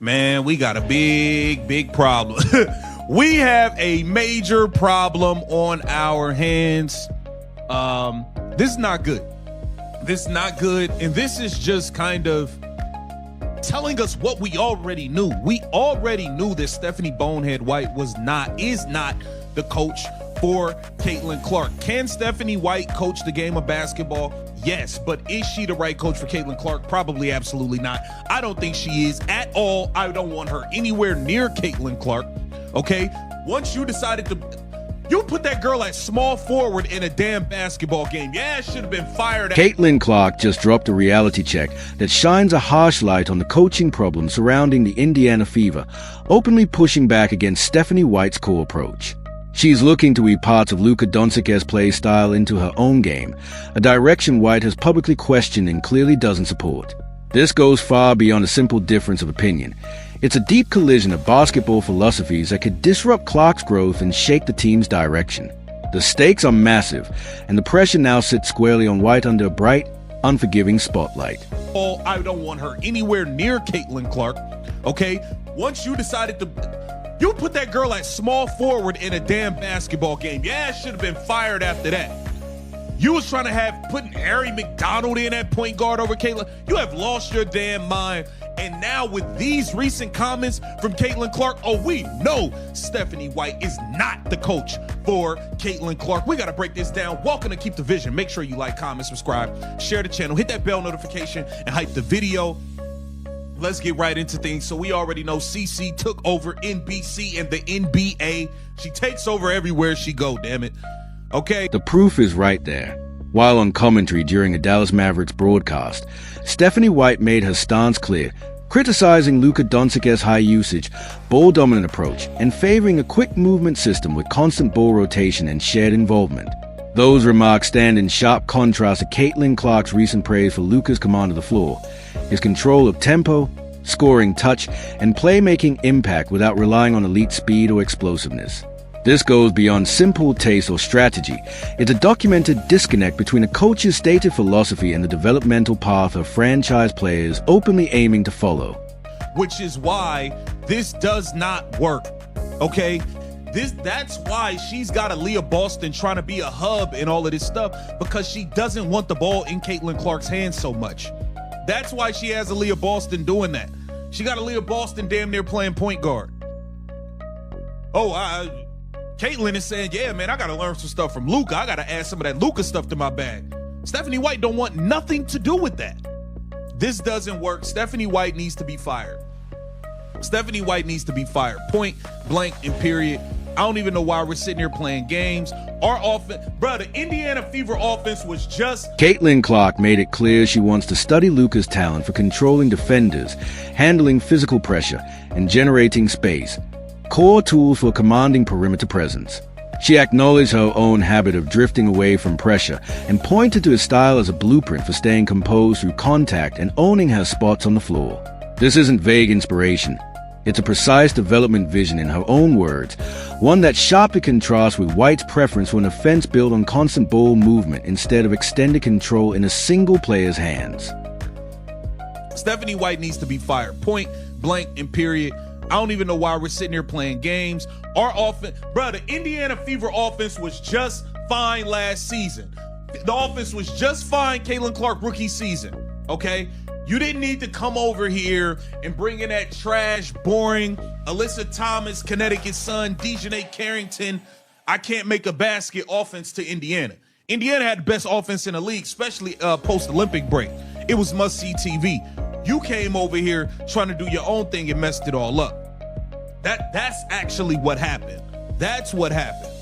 Man, we got a big problem. We have a major problem on our hands. This is not good. This is not good. And this is just kind of telling us what we already knew. We already knew that Stephanie Bonehead White is not the coach for Caitlin Clark. Can Stephanie White coach the game of basketball? Yes, but is she the right coach for Caitlin Clark? Probably absolutely not. I don't think she is at all. I don't want her anywhere near Caitlin Clark, okay? Once you decided you put that girl at small forward in a damn basketball game. Yeah, it should have been fired. Caitlin Clark just dropped a reality check that shines a harsh light on the coaching problems surrounding the Indiana Fever, openly pushing back against Stephanie White's core approach. She's looking to weave parts of Luka Doncic's play style into her own game, a direction White has publicly questioned and clearly doesn't support. This goes far beyond a simple difference of opinion. It's a deep collision of basketball philosophies that could disrupt Clark's growth and shake the team's direction. The stakes are massive, and the pressure now sits squarely on White under a bright, unforgiving spotlight. I don't want her anywhere near Caitlin Clark, okay? Once you decided you put that girl at small forward in a damn basketball game. Yeah, it should have been fired after that. You was trying to putting Harry McDonald in at point guard over Caitlin. You have lost your damn mind. And now with these recent comments from Caitlin Clark, we know Stephanie White is not the coach for Caitlin Clark. We got to break this down. Welcome to Keep the Vision. Make sure you like, comment, subscribe, share the channel, hit that bell notification, and hype the video. Let's get right into things. So we already know CC took over NBC and the NBA. She takes over everywhere she go, damn it. Okay. The proof is right there. While on commentary during a Dallas Mavericks broadcast, Stephanie White made her stance clear, criticizing Luka Doncic's high-usage, ball-dominant approach and favoring a quick movement system with constant ball rotation and shared involvement. Those remarks stand in sharp contrast to Caitlin Clark's recent praise for Luka's command of the floor, his control of tempo, scoring touch, and playmaking impact without relying on elite speed or explosiveness. This goes beyond simple taste or strategy. It's a documented disconnect between a coach's stated philosophy and the developmental path of franchise players openly aiming to follow. Which is why this does not work, okay? That's why she's got Aaliyah Boston trying to be a hub and all of this stuff, because she doesn't want the ball in Caitlin Clark's hands so much. That's why she has Aaliyah Boston doing that. She got Aaliyah Boston damn near playing point guard. Caitlin is saying, yeah, man, I got to learn some stuff from Luka. I got to add some of that Luka stuff to my bag. Stephanie White don't want nothing to do with that. This doesn't work. Stephanie White needs to be fired. Stephanie White needs to be fired. Point blank and period. I don't even know why we're sitting here playing games. Our offense, bro, the Indiana Fever offense was just... Caitlin Clark made it clear she wants to study Luka's talent for controlling defenders, handling physical pressure, and generating space. Core tools for commanding perimeter presence. She acknowledged her own habit of drifting away from pressure and pointed to his style as a blueprint for staying composed through contact and owning her spots on the floor. This isn't vague inspiration. It's a precise development vision in her own words, one that sharply contrasts with White's preference for an offense built on constant ball movement instead of extended control in a single player's hands. Stephanie White needs to be fired. Point blank and period. I don't even know why we're sitting here playing games. Our offense, bro, the Indiana Fever offense was just fine last season. The offense was just fine Caitlin Clark rookie season, okay? You didn't need to come over here and bring in that trash, boring Alyssa Thomas, Connecticut Sun, Dejanay Carrington, I can't make a basket offense to Indiana. Indiana had the best offense in the league, especially post-Olympic break. It was must-see TV. You came over here trying to do your own thing and messed it all up. That's actually what happened. That's what happened.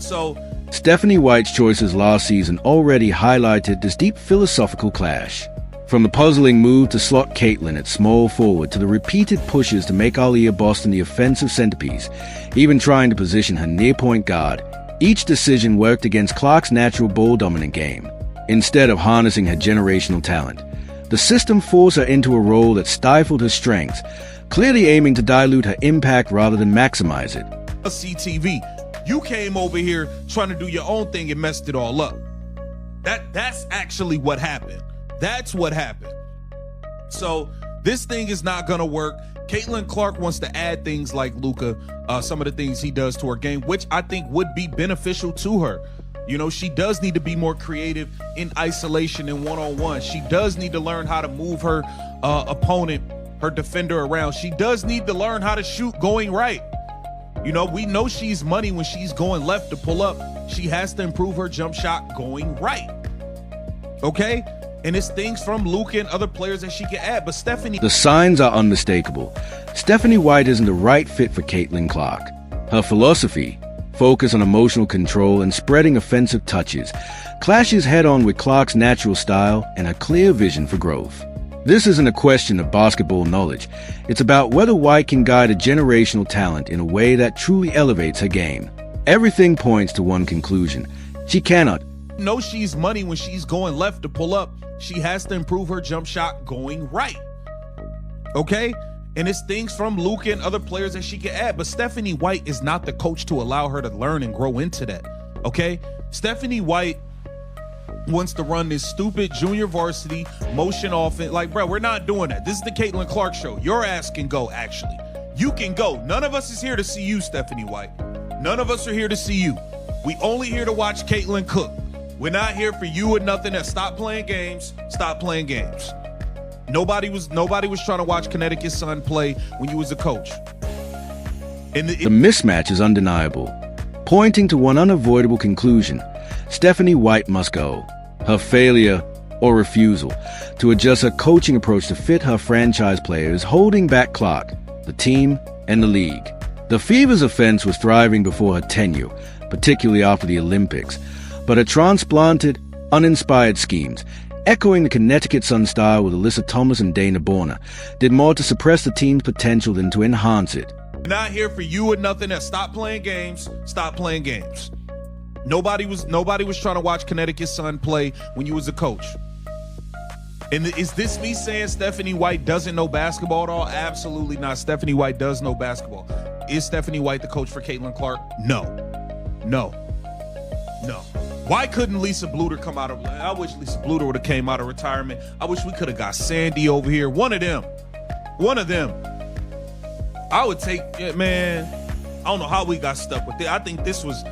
So Stephanie White's choices last season already highlighted this deep philosophical clash. From the puzzling move to slot Caitlin at small forward to the repeated pushes to make Aaliyah Boston the offensive centerpiece, even trying to position her near point guard, each decision worked against Clark's natural ball-dominant game. Instead of harnessing her generational talent, the system forced her into a role that stifled her strengths, clearly aiming to dilute her impact rather than maximize it. CTV, you came over here trying to do your own thing and messed it all up. That's actually what happened. That's what happened. So This thing is not going to work. Caitlin Clark wants to add things like Luka, some of the things he does to her game, which I think would be beneficial to her. You know, she does need to be more creative in isolation and one-on-one. She does need to learn how to move her opponent, her defender around. She does need to learn how to shoot going right. You know, we know she's money when she's going left to pull up. She has to improve her jump shot going right. Okay? And it's things from Luka and other players that she can add. But Stephanie... The signs are unmistakable. Stephanie White isn't the right fit for Caitlin Clark. Her philosophy, focus on emotional control and spreading offensive touches, clashes head-on with Clark's natural style and her clear vision for growth. This isn't a question of basketball knowledge. It's about whether White can guide a generational talent in a way that truly elevates her game. Everything points to one conclusion. She cannot. No, she's money when she's going left to pull up. She has to improve her jump shot going right. Okay? And it's things from Luka and other players that she can add. But Stephanie White is not the coach to allow her to learn and grow into that. Okay? Stephanie White wants to run this stupid junior varsity motion offense. Like, bro, we're not doing that. This is the Caitlin Clark show. Your ass can go, actually. You can go. None of us is here to see you, Stephanie White. None of us are here to see you. We only here to watch Caitlin cook. We're not here for you or nothing else. Stop playing games. Stop playing games. Nobody was trying to watch Connecticut Sun play when you was a coach. And the mismatch is undeniable, pointing to one unavoidable conclusion. Stephanie White must go. Her failure or refusal to adjust her coaching approach to fit her franchise players is holding back Clark, the team, and the league. The Fever's offense was thriving before her tenure, particularly after the Olympics, but her transplanted, uninspired schemes, echoing the Connecticut Sun style with Alyssa Thomas and Dana Borna, did more to suppress the team's potential than to enhance it. We're not here for you or nothing else. Stop playing games. Stop playing games. Nobody was trying to watch Connecticut Sun play when you was a coach. And is this me saying Stephanie White doesn't know basketball at all? Absolutely not. Stephanie White does know basketball. Is Stephanie White the coach for Caitlin Clark? No. Why couldn't Lisa Bluter come out of... I wish Lisa Bluter would have came out of retirement. I wish we could have got Sandy over here. One of them. I would take... Man, I don't know how we got stuck with it. I think this was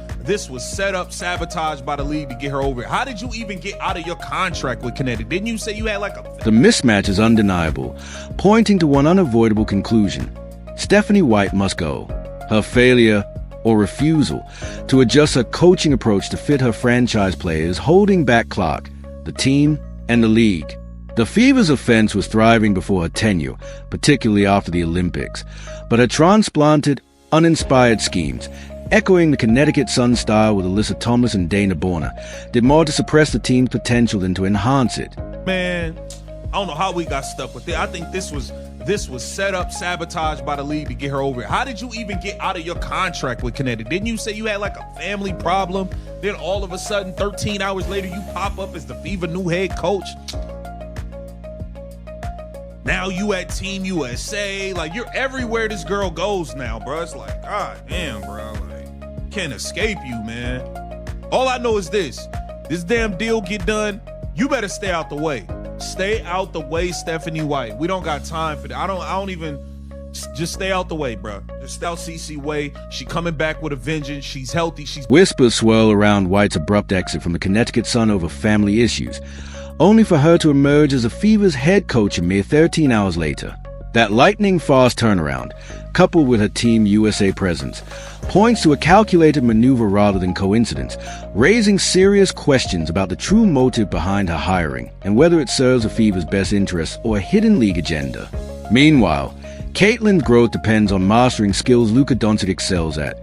set up, sabotaged by the league to get her over here. How did you even get out of your contract with Connecticut? Didn't you say you had like a... The mismatch is undeniable, pointing to one unavoidable conclusion. Stephanie White must go. Her failure or refusal to adjust her coaching approach to fit her franchise players, holding back Clark, the team, and the league. The Fever's offense was thriving before her tenure, particularly after the Olympics, but her transplanted, uninspired schemes, echoing the Connecticut Sun style with Alyssa Thomas and Dana Borna, did more to suppress the team's potential than to enhance it. Man, I don't know how we got stuck with it. I think this was set up, sabotaged by the league to get her over here. How did you even get out of your contract with Connecticut? Didn't you say you had like a family problem? Then all of a sudden, 13 hours later, you pop up as the Fever new head coach. Now you at Team USA. Like, you're everywhere this girl goes now, bro. It's like, God damn, bro. Like, can't escape you, man. All I know is this damn deal get done, you better stay out the way. Stay out the way, Stephanie White. We don't got time for that. I don't even... Just stay out the way, bro. Just stay out CC way. She coming back with a vengeance. She's healthy. Whispers swirl around White's abrupt exit from the Connecticut Sun over family issues, only for her to emerge as the Fever's head coach a mere 13 hours later. That lightning-fast turnaround, coupled with her Team USA presence, points to a calculated maneuver rather than coincidence, raising serious questions about the true motive behind her hiring and whether it serves the Fever's best interests or a hidden league agenda. Meanwhile, Caitlin's growth depends on mastering skills Luka Doncic excels at: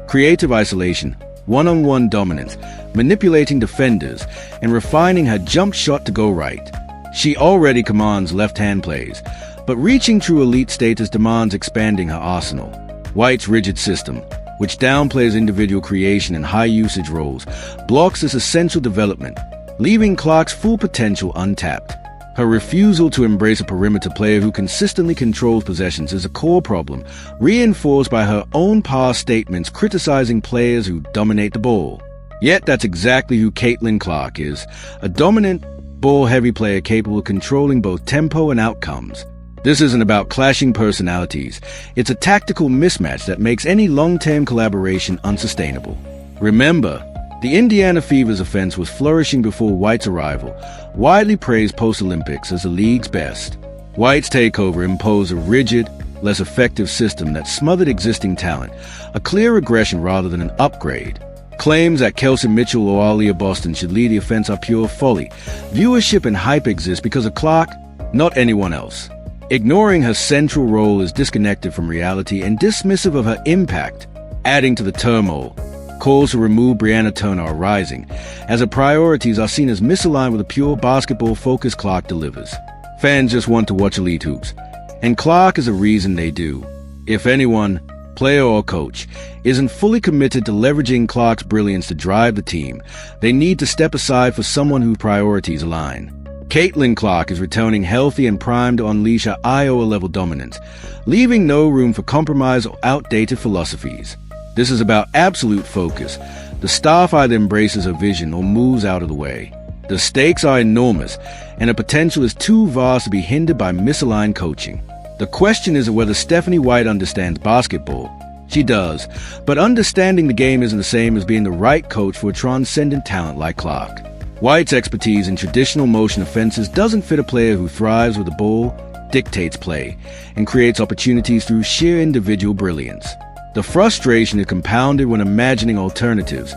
creative isolation, one-on-one dominance, manipulating defenders, and refining her jump shot to go right. She already commands left-hand plays, but reaching true elite status demands expanding her arsenal. White's rigid system, which downplays individual creation and high-usage roles, blocks this essential development, leaving Clark's full potential untapped. Her refusal to embrace a perimeter player who consistently controls possessions is a core problem, reinforced by her own past statements criticizing players who dominate the ball. Yet that's exactly who Caitlin Clark is, a dominant, ball-heavy player capable of controlling both tempo and outcomes. This isn't about clashing personalities. It's a tactical mismatch that makes any long-term collaboration unsustainable. Remember, the Indiana Fever's offense was flourishing before White's arrival, widely praised post-Olympics as the league's best. White's takeover imposed a rigid, less effective system that smothered existing talent, a clear regression rather than an upgrade. Claims that Kelsey Mitchell or Aaliyah Boston should lead the offense are pure folly. Viewership and hype exist because of Clark, not anyone else. Ignoring her central role is disconnected from reality and dismissive of her impact, adding to the turmoil. Calls to remove Brianna Turner are rising, as her priorities are seen as misaligned with the pure basketball-focused Clark delivers. Fans just want to watch elite hoops, and Clark is a reason they do. If anyone, player or coach, isn't fully committed to leveraging Clark's brilliance to drive the team, they need to step aside for someone whose priorities align. Caitlin Clark is returning healthy and primed to unleash her Iowa-level dominance, leaving no room for compromise or outdated philosophies. This is about absolute focus. The staff either embraces her vision or moves out of the way. The stakes are enormous, and the potential is too vast to be hindered by misaligned coaching. The question isn't whether Stephanie White understands basketball. She does, but understanding the game isn't the same as being the right coach for a transcendent talent like Clark. White's expertise in traditional motion offenses doesn't fit a player who thrives with the ball, dictates play, and creates opportunities through sheer individual brilliance. The frustration is compounded when imagining alternatives.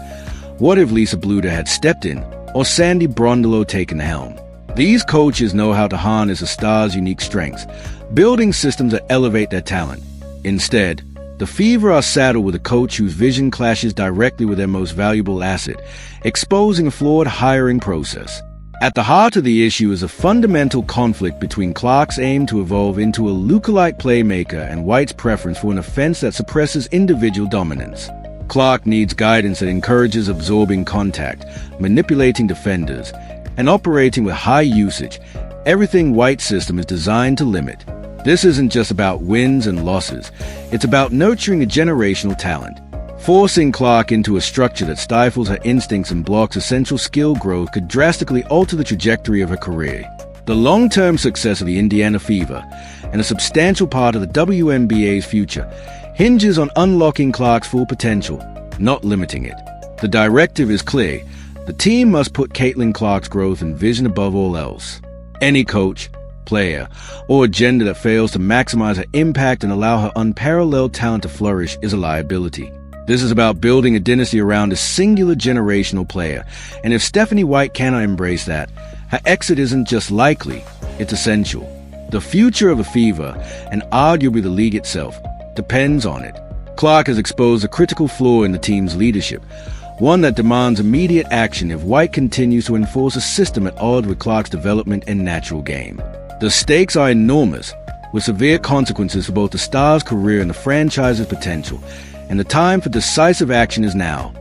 What if Lisa Bluder had stepped in, or Sandy Brondolo taken the helm? These coaches know how to harness a star's unique strengths, building systems that elevate their talent. Instead, the Fever are saddled with a coach whose vision clashes directly with their most valuable asset, exposing a flawed hiring process. At the heart of the issue is a fundamental conflict between Clark's aim to evolve into a Luka-like playmaker and White's preference for an offense that suppresses individual dominance. Clark needs guidance that encourages absorbing contact, manipulating defenders, and operating with high usage, everything White's system is designed to limit. This isn't just about wins and losses. It's about nurturing a generational talent. Forcing Clark into a structure that stifles her instincts and blocks essential skill growth could drastically alter the trajectory of her career. The long-term success of the Indiana Fever, and a substantial part of the WNBA's future, hinges on unlocking Clark's full potential, not limiting it. The directive is clear. The team must put Caitlin Clark's growth and vision above all else. Any coach, player, or agenda that fails to maximize her impact and allow her unparalleled talent to flourish is a liability. This is about building a dynasty around a singular generational player, and if Stephanie White cannot embrace that, her exit isn't just likely, it's essential. The future of the Fever, and arguably the league itself, depends on it. Clark has exposed a critical flaw in the team's leadership, one that demands immediate action if White continues to enforce a system at odds with Clark's development and natural game. The stakes are enormous, with severe consequences for both the star's career and the franchise's potential, and the time for decisive action is now.